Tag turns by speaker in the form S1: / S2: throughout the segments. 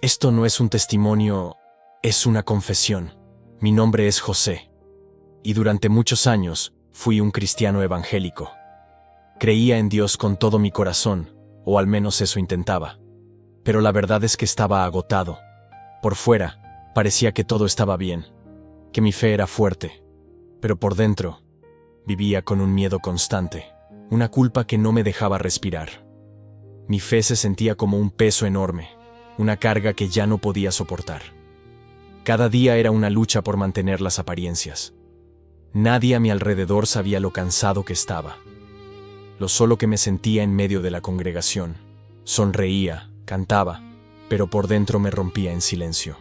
S1: Esto no es un testimonio, es una confesión. Mi nombre es José, y durante muchos años fui un cristiano evangélico. Creía en Dios con todo mi corazón, o al menos eso intentaba. Pero la verdad es que estaba agotado. Por fuera, parecía que todo estaba bien, que mi fe era fuerte, pero por dentro, vivía con un miedo constante, una culpa que no me dejaba respirar. Mi fe se sentía como un peso enorme, una carga que ya no podía soportar. Cada día era una lucha por mantener las apariencias. Nadie a mi alrededor sabía lo cansado que estaba. Lo solo que me sentía en medio de la congregación. Sonreía, cantaba, pero por dentro me rompía en silencio.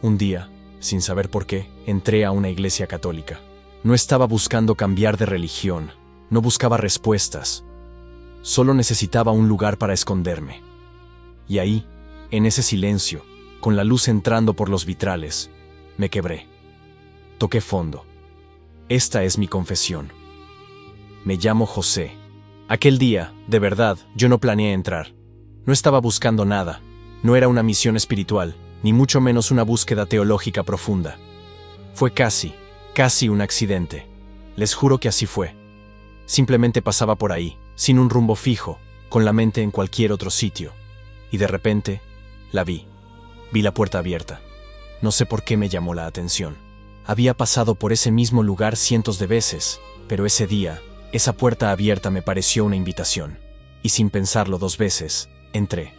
S1: Un día, sin saber por qué, entré a una iglesia católica. No estaba buscando cambiar de religión, no buscaba respuestas. Solo necesitaba un lugar para esconderme. Y ahí, en ese silencio, con la luz entrando por los vitrales, me quebré. Toqué fondo. Esta es mi confesión. Me llamo José. Aquel día, de verdad, yo no planeé entrar. No estaba buscando nada. No era una misión espiritual, ni mucho menos una búsqueda teológica profunda. Fue casi un accidente. Les juro que así fue. Simplemente pasaba por ahí, sin un rumbo fijo, con la mente en cualquier otro sitio. Y de repente, la vi. Vi la puerta abierta. No sé por qué me llamó la atención. Había pasado por ese mismo lugar cientos de veces, pero ese día, esa puerta abierta me pareció una invitación. Y sin pensarlo dos veces, entré.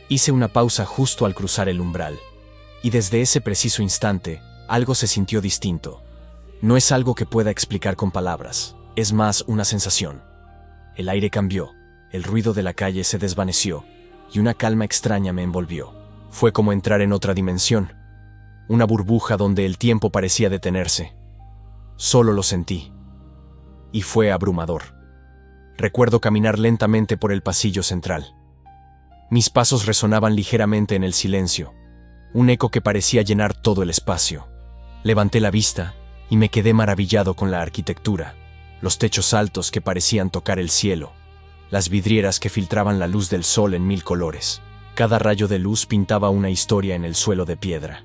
S1: Hice una pausa justo al cruzar el umbral. Y desde ese preciso instante, algo se sintió distinto. No es algo que pueda explicar con palabras, es más una sensación. El aire cambió, el ruido de la calle se desvaneció, y una calma extraña me envolvió. Fue como entrar en otra dimensión, una burbuja donde el tiempo parecía detenerse. Solo lo sentí. Y fue abrumador. Recuerdo caminar lentamente por el pasillo central. Mis pasos resonaban ligeramente en el silencio, un eco que parecía llenar todo el espacio. Levanté la vista y me quedé maravillado con la arquitectura, los techos altos que parecían tocar el cielo, las vidrieras que filtraban la luz del sol en 1000 colores. Cada rayo de luz pintaba una historia en el suelo de piedra.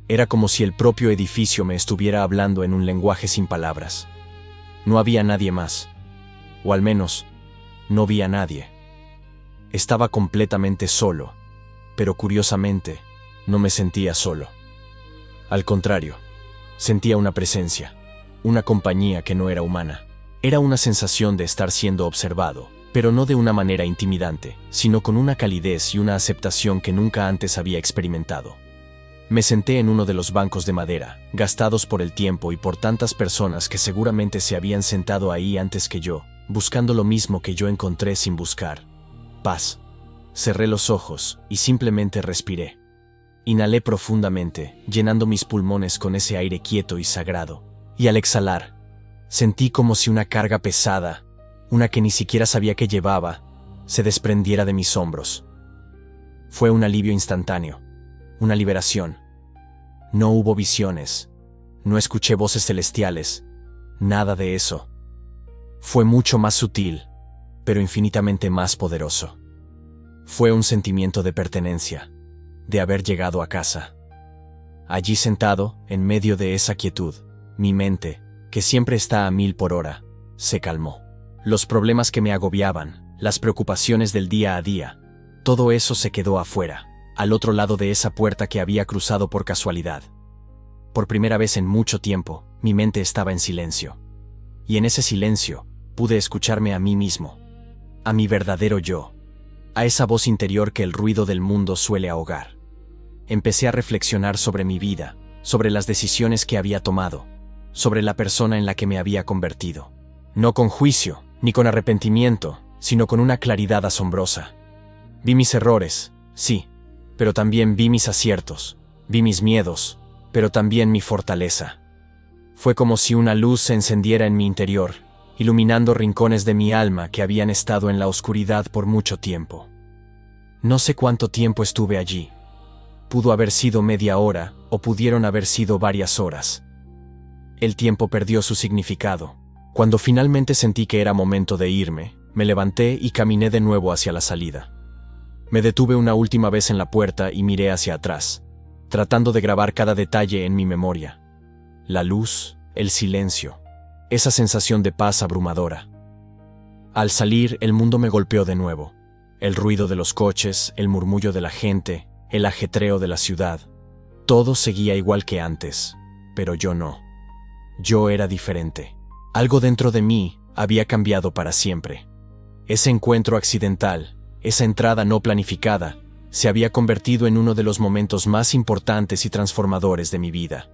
S1: Era como si el propio edificio me estuviera hablando en un lenguaje sin palabras. No había nadie más, o al menos, no vi a nadie. Estaba completamente solo, pero curiosamente, no me sentía solo. Al contrario, sentía una presencia, una compañía que no era humana. Era una sensación de estar siendo observado, pero no de una manera intimidante, sino con una calidez y una aceptación que nunca antes había experimentado. Me senté en uno de los bancos de madera, gastados por el tiempo y por tantas personas que seguramente se habían sentado ahí antes que yo, buscando lo mismo que yo encontré sin buscar: paz. Cerré los ojos y simplemente respiré. Inhalé profundamente, llenando mis pulmones con ese aire quieto y sagrado. Y al exhalar, sentí como si una carga pesada, una que ni siquiera sabía que llevaba, se desprendiera de mis hombros. Fue un alivio instantáneo, una liberación. No hubo visiones, no escuché voces celestiales, nada de eso. Fue mucho más sutil, pero infinitamente más poderoso. Fue un sentimiento de pertenencia, de haber llegado a casa. Allí sentado, en medio de esa quietud, mi mente, que siempre está a 1000 por hora, se calmó. Los problemas que me agobiaban, las preocupaciones del día a día, todo eso se quedó afuera, al otro lado de esa puerta que había cruzado por casualidad. Por primera vez en mucho tiempo, mi mente estaba en silencio. Y en ese silencio, pude escucharme a mí mismo, a mi verdadero yo, a esa voz interior que el ruido del mundo suele ahogar. Empecé a reflexionar sobre mi vida, sobre las decisiones que había tomado, sobre la persona en la que me había convertido. No con juicio, ni con arrepentimiento, sino con una claridad asombrosa. Vi mis errores, sí, pero también vi mis aciertos, vi mis miedos, pero también mi fortaleza. Fue como si una luz se encendiera en mi interior, iluminando rincones de mi alma que habían estado en la oscuridad por mucho tiempo. No sé cuánto tiempo estuve allí. Pudo haber sido media hora, o pudieron haber sido varias horas. El tiempo perdió su significado. Cuando finalmente sentí que era momento de irme, me levanté y caminé de nuevo hacia la salida. Me detuve una última vez en la puerta y miré hacia atrás, tratando de grabar cada detalle en mi memoria. La luz, el silencio, esa sensación de paz abrumadora. Al salir, el mundo me golpeó de nuevo. El ruido de los coches, el murmullo de la gente, el ajetreo de la ciudad. Todo seguía igual que antes, pero yo no. Yo era diferente. Algo dentro de mí había cambiado para siempre. Ese encuentro accidental, esa entrada no planificada, se había convertido en uno de los momentos más importantes y transformadores de mi vida.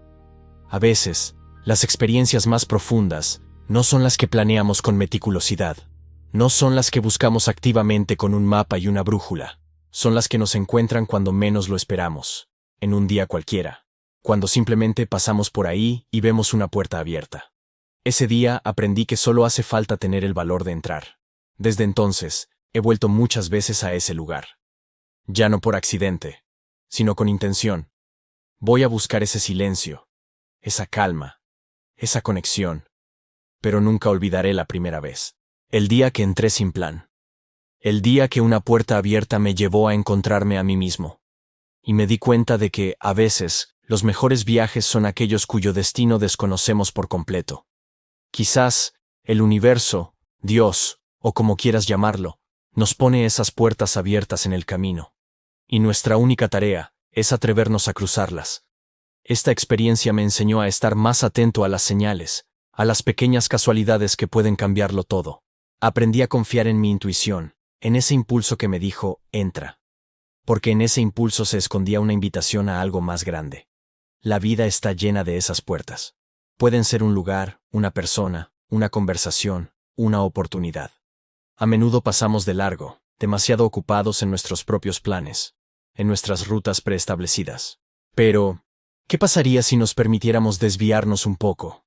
S1: A veces, las experiencias más profundas no son las que planeamos con meticulosidad, no son las que buscamos activamente con un mapa y una brújula, son las que nos encuentran cuando menos lo esperamos, en un día cualquiera, cuando simplemente pasamos por ahí y vemos una puerta abierta. Ese día aprendí que solo hace falta tener el valor de entrar. Desde entonces, he vuelto muchas veces a ese lugar. Ya no por accidente, sino con intención. Voy a buscar ese silencio, esa calma, esa conexión. Pero nunca olvidaré la primera vez. El día que entré sin plan. El día que una puerta abierta me llevó a encontrarme a mí mismo. Y me di cuenta de que, a veces, los mejores viajes son aquellos cuyo destino desconocemos por completo. Quizás, el universo, Dios, o como quieras llamarlo, nos pone esas puertas abiertas en el camino. Y nuestra única tarea es atrevernos a cruzarlas. Esta experiencia me enseñó a estar más atento a las señales, a las pequeñas casualidades que pueden cambiarlo todo. Aprendí a confiar en mi intuición, en ese impulso que me dijo, entra. Porque en ese impulso se escondía una invitación a algo más grande. La vida está llena de esas puertas. Pueden ser un lugar, una persona, una conversación, una oportunidad. A menudo pasamos de largo, demasiado ocupados en nuestros propios planes, en nuestras rutas preestablecidas. Pero, ¿qué pasaría si nos permitiéramos desviarnos un poco?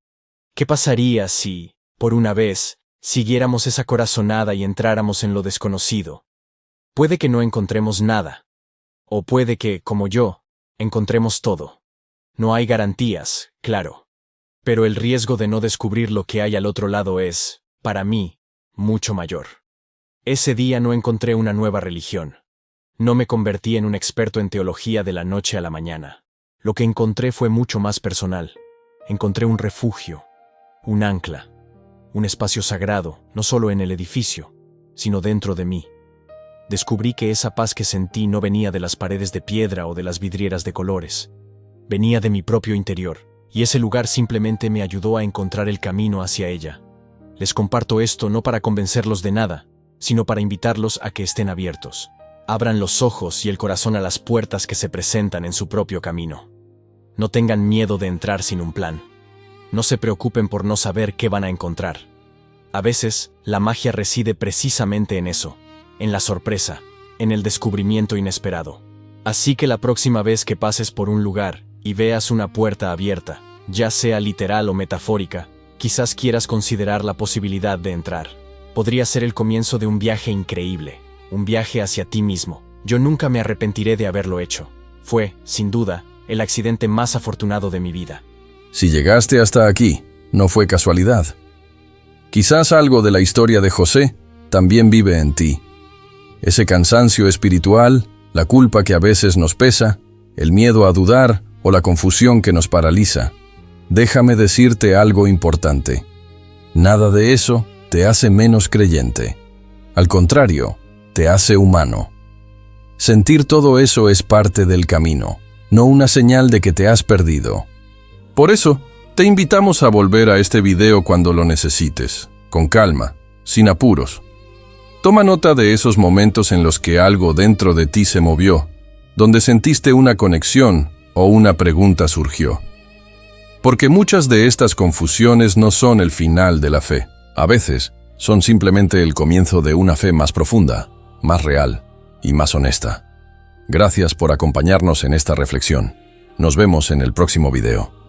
S1: ¿Qué pasaría si, por una vez, siguiéramos esa corazonada y entráramos en lo desconocido? Puede que no encontremos nada. O puede que, como yo, encontremos todo. No hay garantías, claro. Pero el riesgo de no descubrir lo que hay al otro lado es, para mí, mucho mayor. Ese día no encontré una nueva religión. No me convertí en un experto en teología de la noche a la mañana. Lo que encontré fue mucho más personal. Encontré un refugio, un ancla, un espacio sagrado, no solo en el edificio, sino dentro de mí. Descubrí que esa paz que sentí no venía de las paredes de piedra o de las vidrieras de colores. Venía de mi propio interior, y ese lugar simplemente me ayudó a encontrar el camino hacia ella. Les comparto esto no para convencerlos de nada, sino para invitarlos a que estén abiertos. Abran los ojos y el corazón a las puertas que se presentan en su propio camino. No tengan miedo de entrar sin un plan. No se preocupen por no saber qué van a encontrar. A veces, la magia reside precisamente en eso, en la sorpresa, en el descubrimiento inesperado. Así que la próxima vez que pases por un lugar y veas una puerta abierta, ya sea literal o metafórica, quizás quieras considerar la posibilidad de entrar. Podría ser el comienzo de un viaje increíble, un viaje hacia ti mismo. Yo nunca me arrepentiré de haberlo hecho. Fue, sin duda, el accidente más afortunado de mi vida.
S2: Si llegaste hasta aquí, no fue casualidad. Quizás algo de la historia de José también vive en ti. Ese cansancio espiritual, la culpa que a veces nos pesa, el miedo a dudar o la confusión que nos paraliza. Déjame decirte algo importante. Nada de eso te hace menos creyente. Al contrario, te hace humano. Sentir todo eso es parte del camino, no una señal de que te has perdido. Por eso, te invitamos a volver a este video cuando lo necesites, con calma, sin apuros. Toma nota de esos momentos en los que algo dentro de ti se movió, donde sentiste una conexión o una pregunta surgió. Porque muchas de estas confusiones no son el final de la fe. A veces, son simplemente el comienzo de una fe más profunda, más real y más honesta. Gracias por acompañarnos en esta reflexión. Nos vemos en el próximo video.